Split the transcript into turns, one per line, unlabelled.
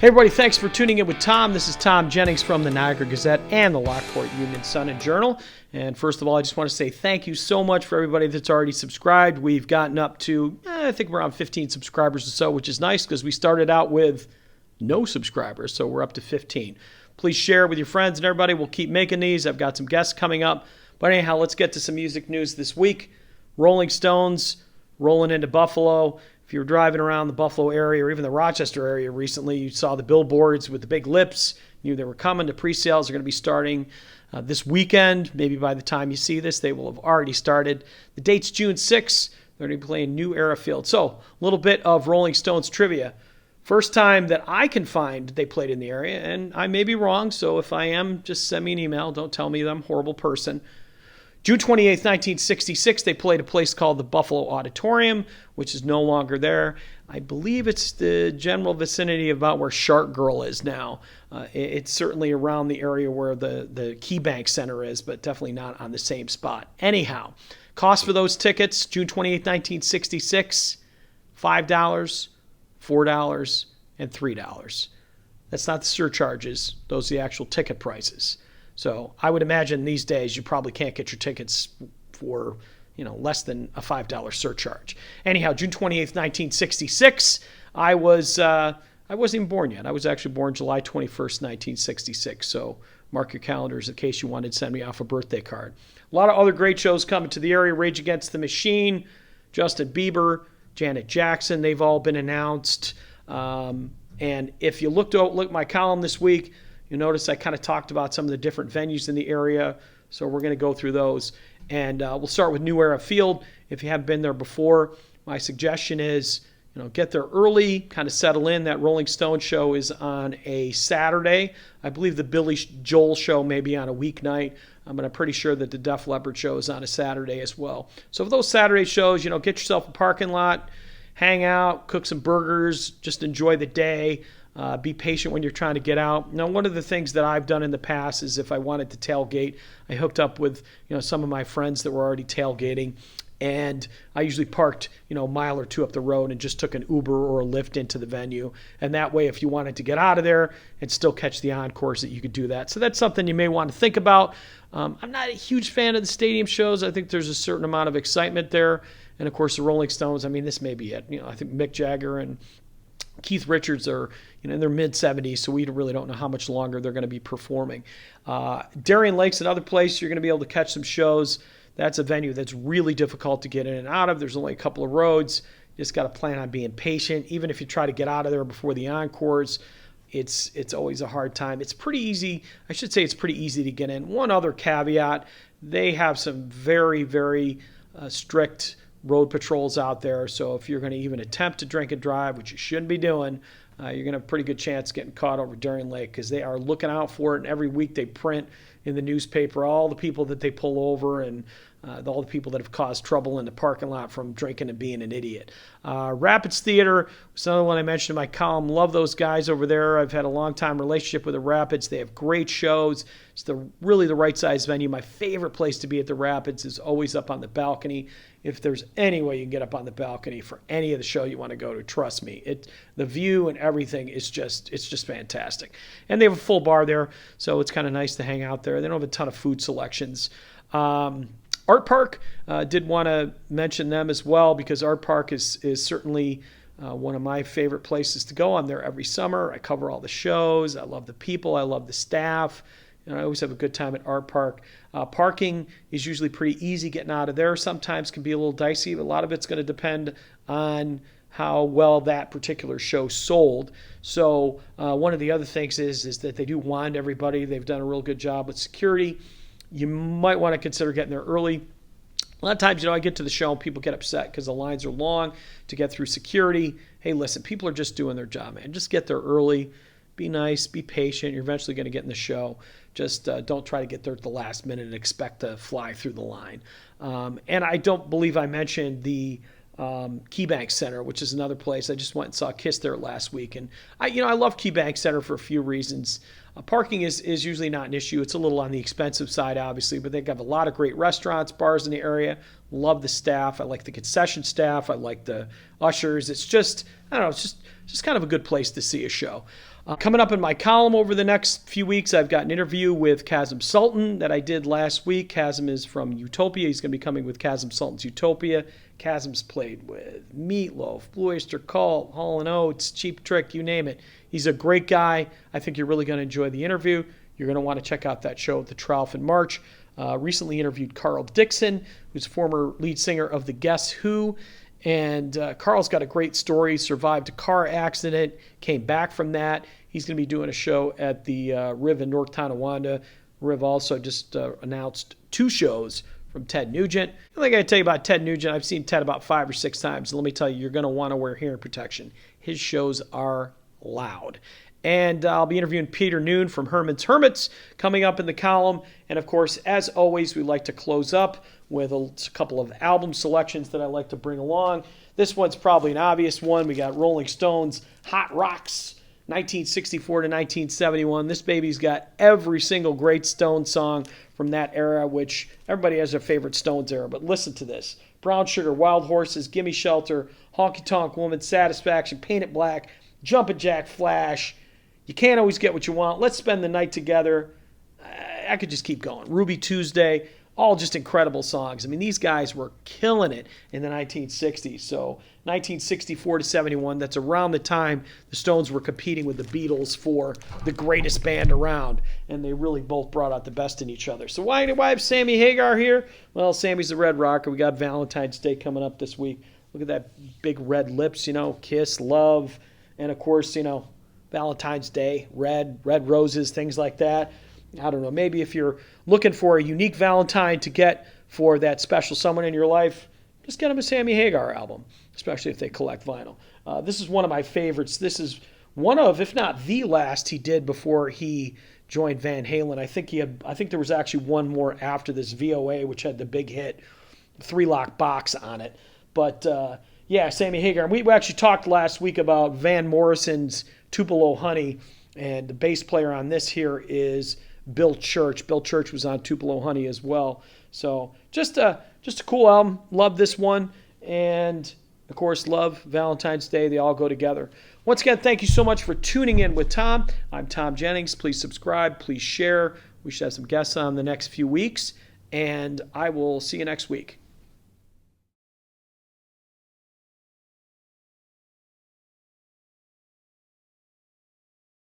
Hey everybody, thanks for tuning in with Thom. This is Thom Jennings from the Niagara Gazette and the Lockport Union Sun and Journal. And first of all, I just want to say thank you so much for everybody that's already subscribed. We've gotten up to, I think we're around 15 subscribers or so, which is nice because we started out with no subscribers, so we're up to 15. Please share with your friends and everybody. We'll keep making these. I've got some guests coming up. But anyhow, let's get to some music news this week. Rolling Stones rolling into Buffalo. If you were driving around the Buffalo area or even the Rochester area recently, you saw the billboards with the big lips. You knew they were coming. The pre-sales are going to be starting this weekend. Maybe by the time you see this, they will have already started. The date's June 6th. They're going to be playing New Era Field. So a little bit of Rolling Stones trivia. First time that I can find they played in the area, and I may be wrong, so if I am, just send me an email. Don't tell me that I'm a horrible person. June 28th, 1966, they played a place called the Buffalo Auditorium, which is no longer there. I believe it's the general vicinity about where Shark Girl is now. It's certainly around the area where the KeyBank Center is, but definitely not on the same spot. Anyhow, cost for those tickets, June 28th, 1966, $5, $4, and $3. That's not the surcharges. Those are the actual ticket prices. So I would imagine these days you probably can't get your tickets for, less than a $5 surcharge. Anyhow, June 28th, 1966, I wasn't even born yet. I was actually born July 21st, 1966. So mark your calendars in case you wanted to send me off a birthday card. A lot of other great shows coming to the area. Rage Against the Machine, Justin Bieber, Janet Jackson, they've all been announced. And if you look at my column this week, you'll notice I kind of talked about some of the different venues in the area, so we're going to go through those. And we'll start with New Era Field. If you haven't been there before, my suggestion is, get there early, kind of settle in. That Rolling Stone show is on a Saturday. I believe the Billy Joel show may be on a weeknight, but I'm pretty sure that the Def Leppard show is on a Saturday as well. So for those Saturday shows, get yourself a parking lot, hang out, cook some burgers, just enjoy the day. Be patient when you're trying to get out. Now, one of the things that I've done in the past is if I wanted to tailgate, I hooked up with some of my friends that were already tailgating, and I usually parked a mile or two up the road and just took an Uber or a Lyft into the venue. And that way, if you wanted to get out of there and still catch the encores, that you could do that. So that's something you may want to think about. I'm not a huge fan of the stadium shows. I think there's a certain amount of excitement there. And of course, the Rolling Stones, this may be it. I think Mick Jagger and Keith Richards are in their mid-70s, so we really don't know how much longer they're going to be performing. Darien Lake's another place you're going to be able to catch some shows. That's a venue that's really difficult to get in and out of. There's only a couple of roads. You just got to plan on being patient. Even if you try to get out of there before the encores, it's always a hard time. It's pretty easy. I should say it's pretty easy to get in. One other caveat, they have some very, very strict road patrols out there. So if you're going to even attempt to drink and drive, which you shouldn't be doing, you're going to have a pretty good chance getting caught over Darien Lake because they are looking out for it. And every week they print in the newspaper all the people that they pull over and all the people that have caused trouble in the parking lot from drinking and being an idiot. Rapids Theater was another one I mentioned in my column. Love those guys over there. I've had a long-time relationship with the Rapids. They have great shows. It's really the right size venue. My favorite place to be at the Rapids is always up on the balcony. If there's any way you can get up on the balcony for any of the show you want to go to, trust me, the view and everything is just fantastic. And they have a full bar there, so it's kind of nice to hang out there. They don't have a ton of food selections. Art Park, did want to mention them as well because Art Park is certainly one of my favorite places to go. I'm there every summer. I cover all the shows. I love the people. I love the staff. I always have a good time at Art Park. Parking is usually pretty easy getting out of there. Sometimes can be a little dicey, but a lot of it's going to depend on how well that particular show sold. So one of the other things is that they do wand everybody. They've done a real good job with security. You might want to consider getting there early. A lot of times, I get to the show and people get upset because the lines are long to get through security. Hey, listen, people are just doing their job, man. Just get there early. Be nice, be patient. You're eventually going to get in the show. Just don't try to get there at the last minute and expect to fly through the line. And I don't believe I mentioned the KeyBank Center, which is another place. I just went and saw Kiss there last week. And I love KeyBank Center for a few reasons. Parking is usually not an issue. It's a little on the expensive side, obviously, but they have a lot of great restaurants, bars in the area. Love the staff. I like the concession staff. I like the ushers. It's just, I don't know, it's just kind of a good place to see a show. Coming up in my column over the next few weeks, I've got an interview with Kazim Sultan that I did last week. Kazim is from Utopia. He's going to be coming with Kazim Sultan's Utopia. Kazim's played with Meatloaf, Blue Oyster Cult, Hall & Oates, Cheap Trick, you name it. He's a great guy. I think you're really going to enjoy the interview. You're going to want to check out that show at the Trough in March. Recently interviewed Carl Dixon, who's former lead singer of the Guess Who. And Carl's got a great story. Survived a car accident, came back from that. He's going to be doing a show at the Riv in North Tonawanda. Riv also just announced 2 shows from Ted Nugent. I think I got to tell you about Ted Nugent. I've seen Ted about 5 or 6 times. And let me tell you, you're going to want to wear hearing protection. His shows are loud. And I'll be interviewing Peter Noon from Herman's Hermits coming up in the column. And of course, as always, we like to close up with a couple of album selections that I like to bring along. This one's probably an obvious one. We got Rolling Stones, Hot Rocks, 1964 to 1971. This baby's got every single great Stones song from that era, which everybody has their favorite Stones era. But listen to this. Brown Sugar, Wild Horses, Gimme Shelter, Honky Tonk Woman, Satisfaction, Paint It Black, Jumpin' Jack Flash. You can't always get what you want. Let's spend the night together. I could just keep going. Ruby Tuesday, all just incredible songs. I mean, these guys were killing it in the 1960s. So 1964 to 71, that's around the time the Stones were competing with the Beatles for the greatest band around. And they really both brought out the best in each other. So why have Sammy Hagar here? Well, Sammy's the Red Rocker. We got Valentine's Day coming up this week. Look at that big red lips, kiss, love, and of course, Valentine's Day, red roses, things like that. I don't know, maybe if you're looking for a unique Valentine to get for that special someone in your life, just get them a Sammy Hagar album, especially if they collect vinyl. This is one of my favorites. This is one of, if not the last he did before he joined Van Halen. I think there was actually one more after this, VOA, which had the big hit 3-Lock Box on it. But yeah, Sammy Hagar. We actually talked last week about Van Morrison's Tupelo Honey, and the bass player on this here is Bill Church. Bill Church was on Tupelo Honey as well. So just a cool album. Love this one. And, of course, love Valentine's Day. They all go together. Once again, thank you so much for tuning in with Thom. I'm Thom Jennings. Please subscribe. Please share. We should have some guests on the next few weeks. And I will see you next week.